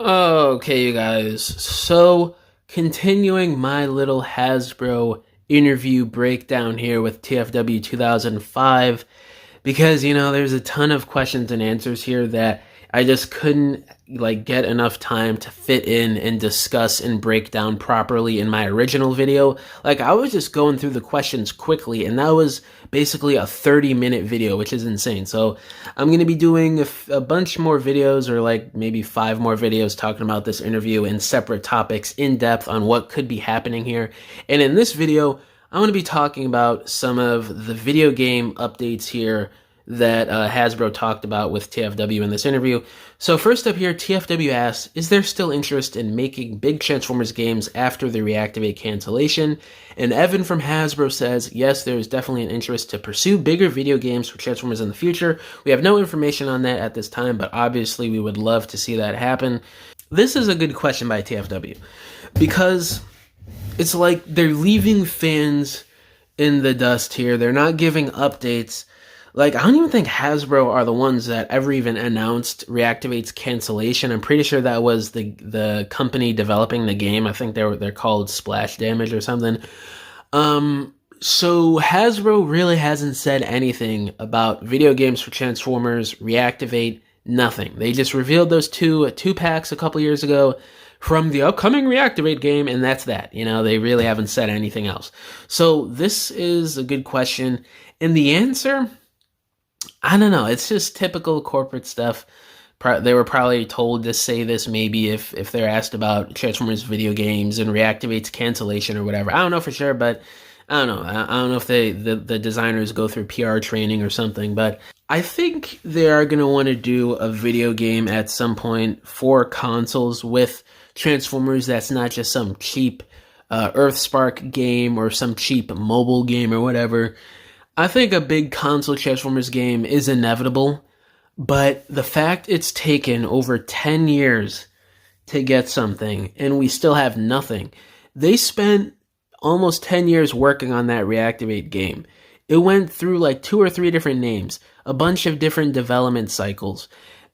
Okay, you guys. So, continuing my little Hasbro interview breakdown here with TFW 2005, because there's a ton of questions and answers here that I just couldn't get enough time to fit in and discuss and break down properly in my original video. I was just going through the questions quickly, and that was basically a 30-minute video, which is insane. So I'm going to be doing a bunch more videos, or maybe 5 more videos talking about this interview in separate topics in depth on what could be happening here. And in this video, I'm going to be talking about some of the video game updates here that Hasbro talked about with TFW in this interview. So first up here, TFW asks, is there still interest in making big Transformers games after the Reactivate cancellation? And Evan from Hasbro says, yes, there is definitely an interest to pursue bigger video games for Transformers in the future. We have no information on that at this time, but obviously we would love to see that happen. This is a good question by TFW, because it's like they're leaving fans in the dust here. They're not giving updates. I don't even think Hasbro are the ones that ever even announced Reactivate's cancellation. I'm pretty sure that was the company developing the game. I think they're called Splash Damage or something. So Hasbro really hasn't said anything about video games for Transformers, Reactivate, nothing. They just revealed those two packs a couple years ago from the upcoming Reactivate game, and that's that. They really haven't said anything else. So this is a good question. And the answer, I don't know. It's just typical corporate stuff. They were probably told to say this maybe if they're asked about Transformers video games and Reactivate's cancellation or whatever. I don't know for sure, but I don't know. I don't know if the designers go through PR training or something, but I think they are going to want to do a video game at some point for consoles with Transformers that's not just some cheap Earthspark game or some cheap mobile game or whatever. I think a big console Transformers game is inevitable, but the fact it's taken over 10 years to get something and we still have nothing. They spent almost 10 years working on that Reactivate game. It went through 2 or 3 different names, a bunch of different development cycles,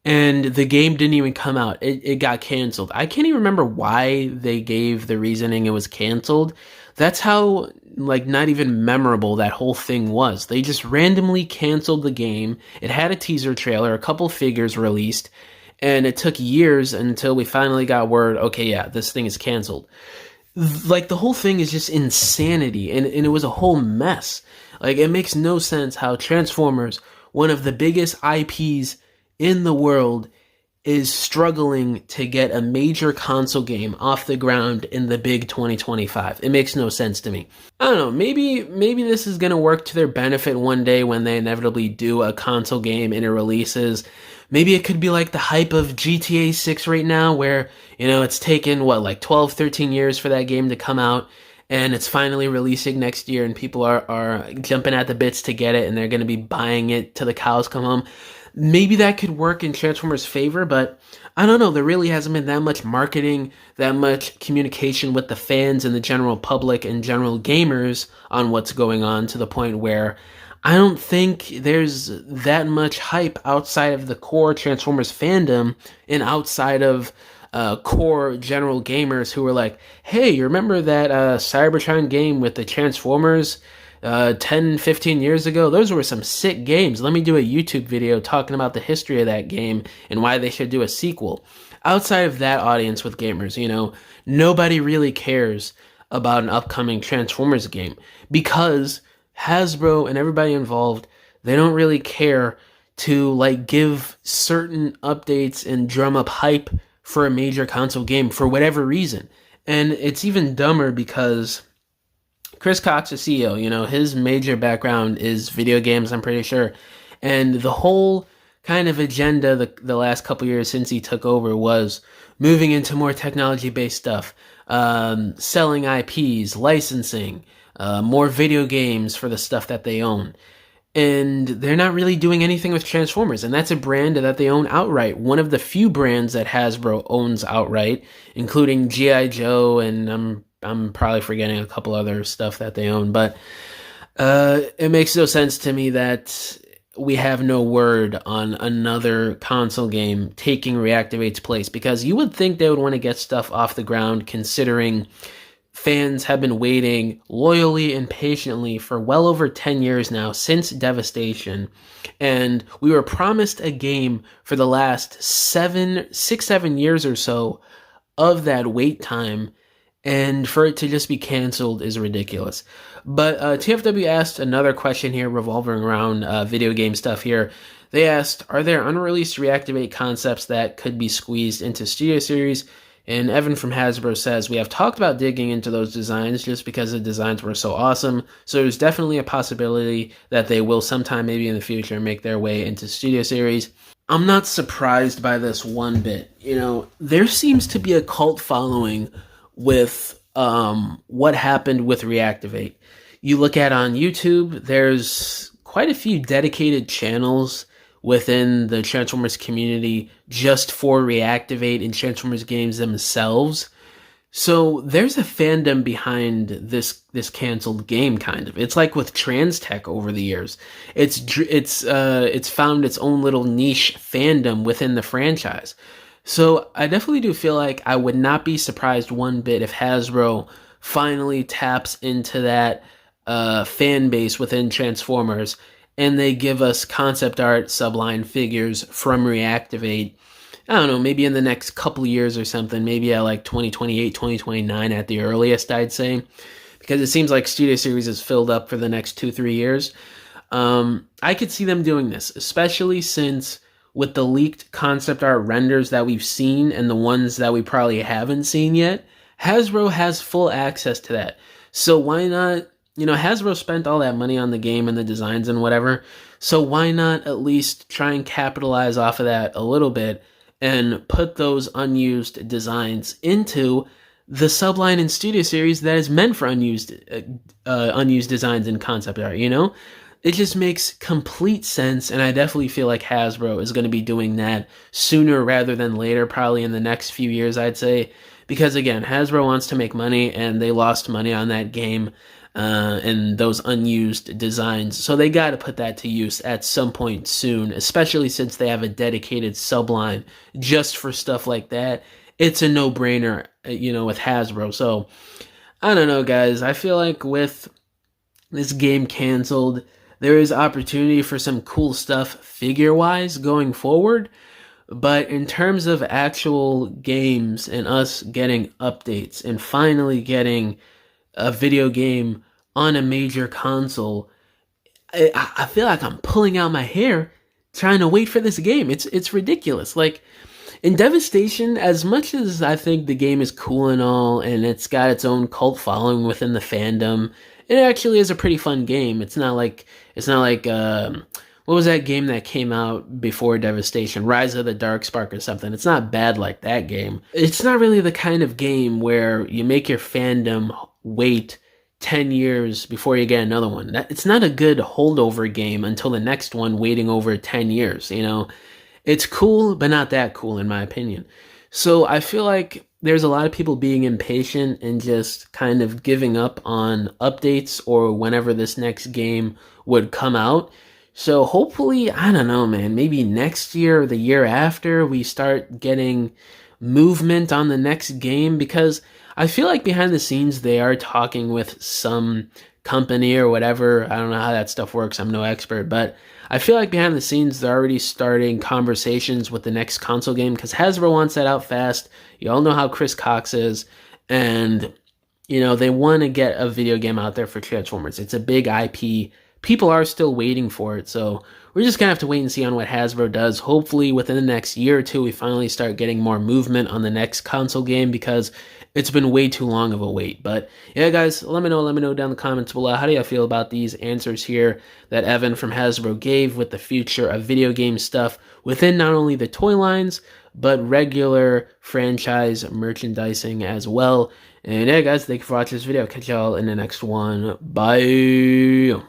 and the game didn't even come out. It got canceled. I can't even remember why they gave the reasoning it was canceled. That's how not even memorable that whole thing was. They just randomly canceled the game. It had a teaser trailer, a couple figures released, and it took years until we finally got word, okay, yeah, this thing is canceled. The whole thing is just insanity, and it was a whole mess. It makes no sense how Transformers, one of the biggest IPs in the world, is struggling to get a major console game off the ground in the big 2025. It makes no sense to me. I don't know, maybe this is going to work to their benefit one day when they inevitably do a console game and it releases. Maybe it could be like the hype of GTA 6 right now, where, it's taken, 12, 13 years for that game to come out, and it's finally releasing next year, and people are jumping at the bits to get it, and they're going to be buying it till the cows come home. Maybe that could work in Transformers' favor, but I don't know. There really hasn't been that much marketing, that much communication with the fans and the general public and general gamers on what's going on, to the point where I don't think there's that much hype outside of the core Transformers fandom and outside of core general gamers who were like, hey, you remember that Cybertron game with the Transformers 10, 15 years ago? Those were some sick games. Let me do a YouTube video talking about the history of that game and why they should do a sequel. Outside of that audience with gamers, nobody really cares about an upcoming Transformers game, because Hasbro and everybody involved, they don't really care to give certain updates and drum up hype for a major console game for whatever reason. And it's even dumber because Chris Cox is CEO, his major background is video games, I'm pretty sure. And the whole kind of agenda the last couple years since he took over was moving into more technology-based stuff, selling IPs, licensing, more video games for the stuff that they own. And they're not really doing anything with Transformers, and that's a brand that they own outright. One of the few brands that Hasbro owns outright, including G.I. Joe, and I'm probably forgetting a couple other stuff that they own, but it makes no sense to me that we have no word on another console game taking Reactivate's place, because you would think they would want to get stuff off the ground, considering fans have been waiting loyally and patiently for well over 10 years now, since Devastation. And we were promised a game for the last 7 years or so of that wait time, and for it to just be canceled is ridiculous. But TFW asked another question here revolving around video game stuff here. They asked, are there unreleased Reactivate concepts that could be squeezed into Studio Series? And Evan from Hasbro says, we have talked about digging into those designs just because the designs were so awesome. So there's definitely a possibility that they will sometime, maybe in the future, make their way into Studio Series. I'm not surprised by this one bit. You know, there seems to be a cult following with what happened with Reactivate. You look at on YouTube, there's quite a few dedicated channels within the Transformers community just for Reactivate and Transformers games themselves. So there's a fandom behind this canceled game, kind of. It's like with TransTech over the years. It's found its own little niche fandom within the franchise. So I definitely do feel like I would not be surprised one bit if Hasbro finally taps into that fan base within Transformers, and they give us concept art subline figures from Reactivate. I don't know, maybe in the next couple years or something, maybe at like 2028, 2029 at the earliest, I'd say, because it seems like Studio Series is filled up for the next 2-3 years. I could see them doing this, especially since with the leaked concept art renders that we've seen and the ones that we probably haven't seen yet, Hasbro has full access to that. So why not, you know, Hasbro spent all that money on the game and the designs and whatever, so why not at least try and capitalize off of that a little bit and put those unused designs into the subline in Studio Series that is meant for unused designs and concept art, you know? It just makes complete sense, and I definitely feel like Hasbro is going to be doing that sooner rather than later, probably in the next few years, I'd say. Because, again, Hasbro wants to make money, and they lost money on that game and those unused designs. So they got to put that to use at some point soon, especially since they have a dedicated subline just for stuff like that. It's a no-brainer, you know, with Hasbro. So, I don't know, guys. I feel like with this game canceled, there is opportunity for some cool stuff figure-wise going forward. But in terms of actual games and us getting updates and finally getting a video game on a major console, I feel like I'm pulling out my hair trying to wait for this game. It's ridiculous. Like, in Devastation, as much as I think the game is cool and all, and it's got its own cult following within the fandom, it actually is a pretty fun game. It's not like what was that game that came out before Devastation? Rise of the Darkspark or something. It's not bad like that game. It's not really the kind of game where you make your fandom wait 10 years before you get another one. It's not a good holdover game until the next one, waiting over 10 years, you know? It's cool, but not that cool in my opinion. So I feel like there's a lot of people being impatient and just kind of giving up on updates or whenever this next game would come out. So hopefully, I don't know, man, maybe next year or the year after we start getting movement on the next game, because I feel like behind the scenes they are talking with some company or whatever. I don't know how that stuff works. I'm no expert, but I feel like behind the scenes they're already starting conversations with the next console game, because Hasbro wants that out fast. You all know how Chris Cox is, and you know they want to get a video game out there for Transformers. It's a big IP. People are still waiting for it, so we're just gonna have to wait and see on what Hasbro does. Hopefully within the next year or two we finally start getting more movement on the next console game, because it's been way too long of a wait. But yeah, guys, let me know down in the comments below. How do you feel about these answers here that Evan from Hasbro gave with the future of video game stuff within not only the toy lines, but regular franchise merchandising as well? And yeah, guys, thank you for watching this video. Catch y'all in the next one. Bye.